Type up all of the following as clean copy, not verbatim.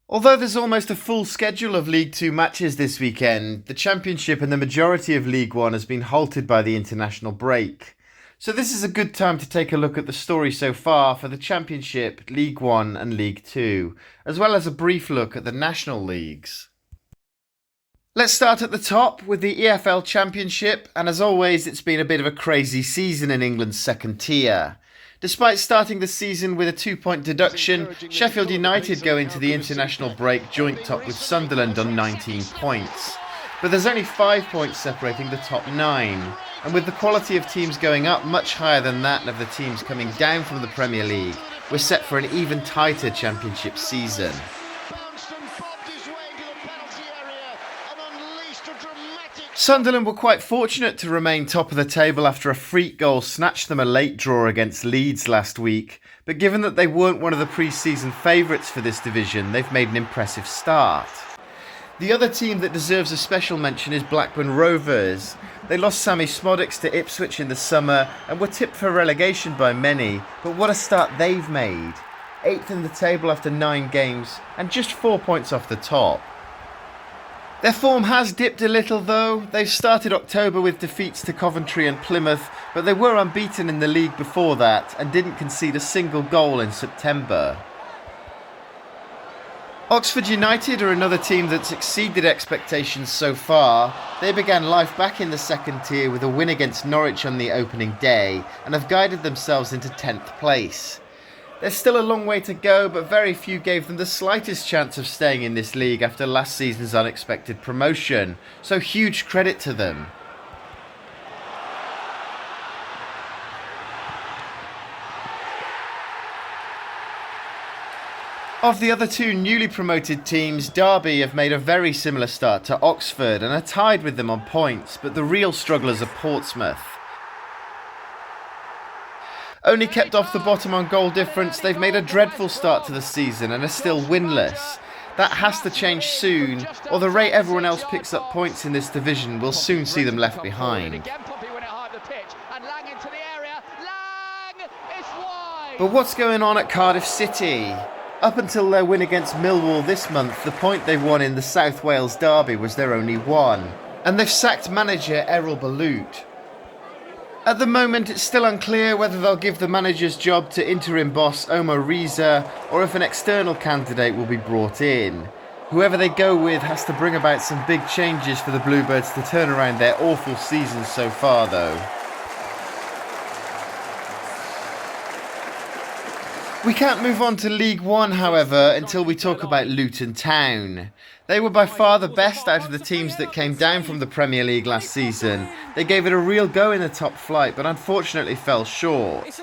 Although there's almost a full schedule of League Two matches this weekend, the Championship and the majority of League One has been halted by the international break. So this is a good time to take a look at the story so far for the Championship, League One and League Two, as well as a brief look at the national leagues. Let's start at the top with the EFL Championship, and as always it's been a bit of a crazy season in England's second tier. Despite starting the season with a 2-point deduction, Sheffield United go into the international break joint top with Sunderland on 19 points. But there's only 5 points separating the top 9, and with the quality of teams going up much higher than that of the teams coming down from the Premier League, we're set for an even tighter Championship season. Sunderland were quite fortunate to remain top of the table after a freak goal snatched them a late draw against Leeds last week, but given that they weren't one of the pre-season favourites for this division, they've made an impressive start. The other team that deserves a special mention is Blackburn Rovers. They lost Sammy Szmodics to Ipswich in the summer and were tipped for relegation by many, but what a start they've made. 8th in the table after 9 games and just 4 points off the top. Their form has dipped a little though. They've started October with defeats to Coventry and Plymouth, but they were unbeaten in the league before that and didn't concede a single goal in September. Oxford United are another team that's exceeded expectations so far. They began life back in the second tier with a win against Norwich on the opening day and have guided themselves into 10th place. There's still a long way to go, but very few gave them the slightest chance of staying in this league after last season's unexpected promotion, so huge credit to them. Of the other two newly promoted teams, Derby have made a very similar start to Oxford and are tied with them on points, but the real strugglers are Portsmouth. Only kept off the bottom on goal difference, they've made a dreadful start to the season and are still winless. That has to change soon, or the rate everyone else picks up points in this division will soon see them left behind. But what's going on at Cardiff City? Up until their win against Millwall this month, the point they won in the South Wales derby was their only one, and they've sacked manager Errol Balut. At the moment, it's still unclear whether they'll give the manager's job to interim boss Omar Reza or if an external candidate will be brought in. Whoever they go with has to bring about some big changes for the Bluebirds to turn around their awful season so far, though. We can't move on to League One, however, until we talk about Luton Town. They were by far the best out of the teams that came down from the Premier League last season. They gave it a real go in the top flight, but unfortunately fell short.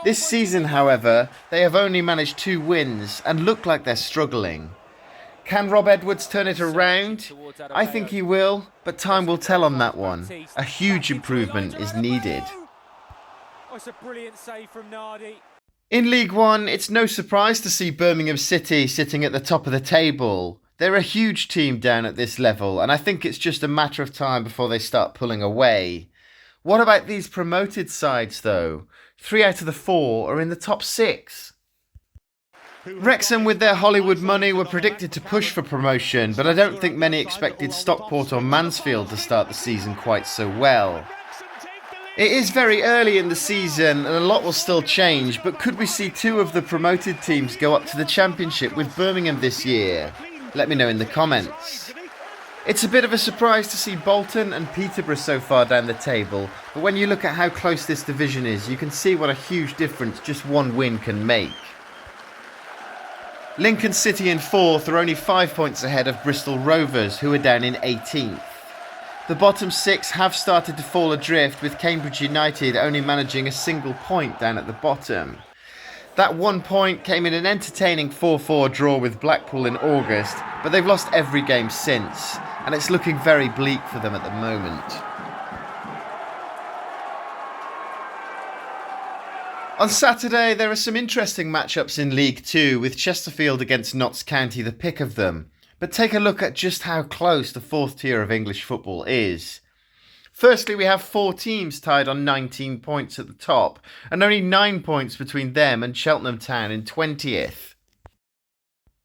This season, however, they have only managed 2 wins and look like they're struggling. Can Rob Edwards turn it around? I think he will, but time will tell on that one. A huge improvement is needed. It's a brilliant save from Nardi. In League One, it's no surprise to see Birmingham City sitting at the top of the table. They're a huge team down at this level, and I think it's just a matter of time before they start pulling away. What about these promoted sides, though? 3 out of the 4 are in the top 6. Wrexham, with their Hollywood money, were predicted to push for promotion, but I don't think many expected Stockport or Mansfield to start the season quite so well. It is very early in the season and a lot will still change, but could we see 2 of the promoted teams go up to the Championship with Birmingham this year? Let me know in the comments. It's a bit of a surprise to see Bolton and Peterborough so far down the table, but when you look at how close this division is, you can see what a huge difference just one win can make. Lincoln City in 4th are only 5 points ahead of Bristol Rovers, who are down in 18th. The bottom 6 have started to fall adrift, with Cambridge United only managing a single point down at the bottom. That 1 point came in an entertaining 4-4 draw with Blackpool in August, but they've lost every game since, and it's looking very bleak for them at the moment. On Saturday, there are some interesting matchups in League Two, with Chesterfield against Notts County the pick of them. But take a look at just how close the 4th tier of English football is. Firstly, we have 4 teams tied on 19 points at the top, and only 9 points between them and Cheltenham Town in 20th.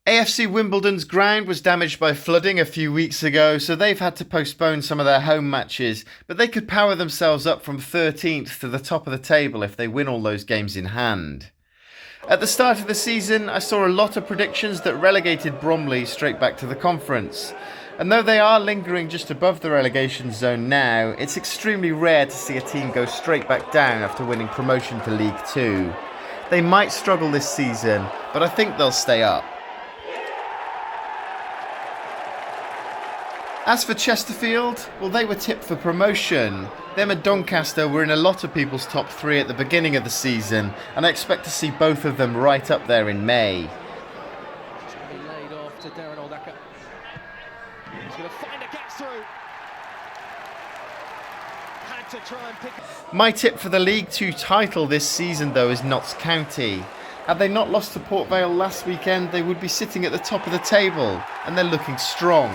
AFC Wimbledon's ground was damaged by flooding a few weeks ago, so they've had to postpone some of their home matches, but they could power themselves up from 13th to the top of the table if they win all those games in hand. At the start of the season, I saw a lot of predictions that relegated Bromley straight back to the conference. And though they are lingering just above the relegation zone now, it's extremely rare to see a team go straight back down after winning promotion to League Two. They might struggle this season, but I think they'll stay up. As for Chesterfield, well, they were tipped for promotion. Them and Doncaster were in a lot of people's top three at the beginning of the season, and I expect to see both of them right up there in May. My tip for the League Two title this season, though, is Notts County. Had they not lost to Port Vale last weekend, they would be sitting at the top of the table, and they're looking strong.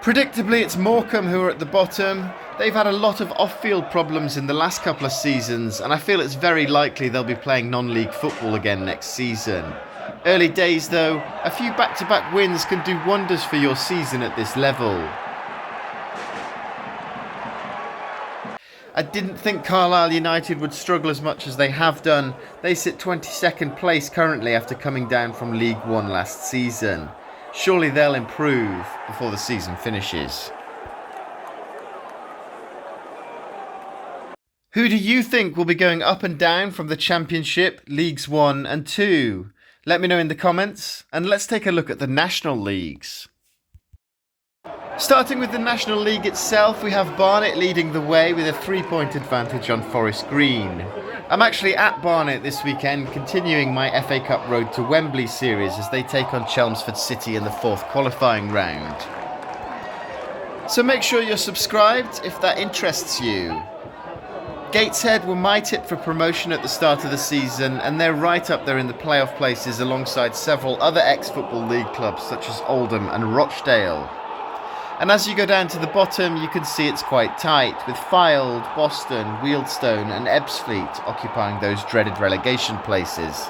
Predictably, it's Morecambe who are at the bottom. They've had a lot of off-field problems in the last couple of seasons, and I feel it's very likely they'll be playing non-league football again next season. Early days though, a few back-to-back wins can do wonders for your season at this level. I didn't think Carlisle United would struggle as much as they have done. They sit 22nd place currently after coming down from League One last season. Surely they'll improve before the season finishes. Who do you think will be going up and down from the Championship, Leagues 1 and 2? Let me know in the comments, and let's take a look at the National Leagues. Starting with the National League itself, we have Barnet leading the way with a 3-point advantage on Forest Green. I'm actually at Barnet this weekend, continuing my FA Cup Road to Wembley series as they take on Chelmsford City in the 4th qualifying round. So make sure you're subscribed if that interests you. Gateshead were my tip for promotion at the start of the season, and they're right up there in the playoff places alongside several other ex-Football League clubs such as Oldham and Rochdale. And as you go down to the bottom, you can see it's quite tight, with Fylde, Boston, Wealdstone and Ebbsfleet occupying those dreaded relegation places.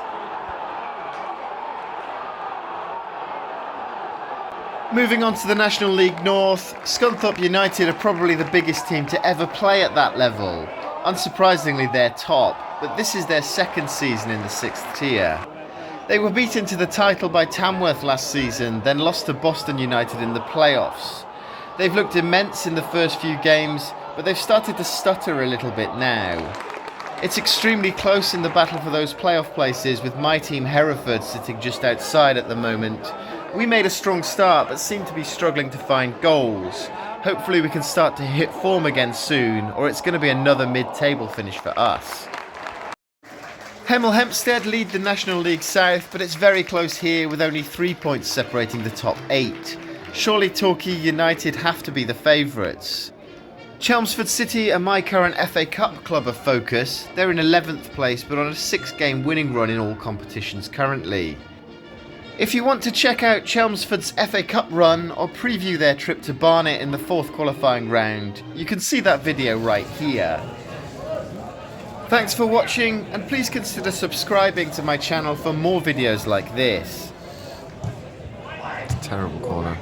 Moving on to the National League North, Scunthorpe United are probably the biggest team to ever play at that level. Unsurprisingly, they're top, but this is their second season in the 6th tier. They were beaten to the title by Tamworth last season, then lost to Boston United in the playoffs. They've looked immense in the first few games, but they've started to stutter a little bit now. It's extremely close in the battle for those playoff places, with my team Hereford sitting just outside at the moment. We made a strong start, but seem to be struggling to find goals. Hopefully we can start to hit form again soon, or it's going to be another mid-table finish for us. Hemel Hempstead lead the National League South, but it's very close here with only 3 points separating the top 8. Surely Torquay United have to be the favourites. Chelmsford City are my current FA Cup club of focus. They're in 11th place but on a 6-game winning run in all competitions currently. If you want to check out Chelmsford's FA Cup run or preview their trip to Barnet in the 4th qualifying round, you can see that video right here. Thanks for watching, and please consider subscribing to my channel for more videos like this. Terrible corner.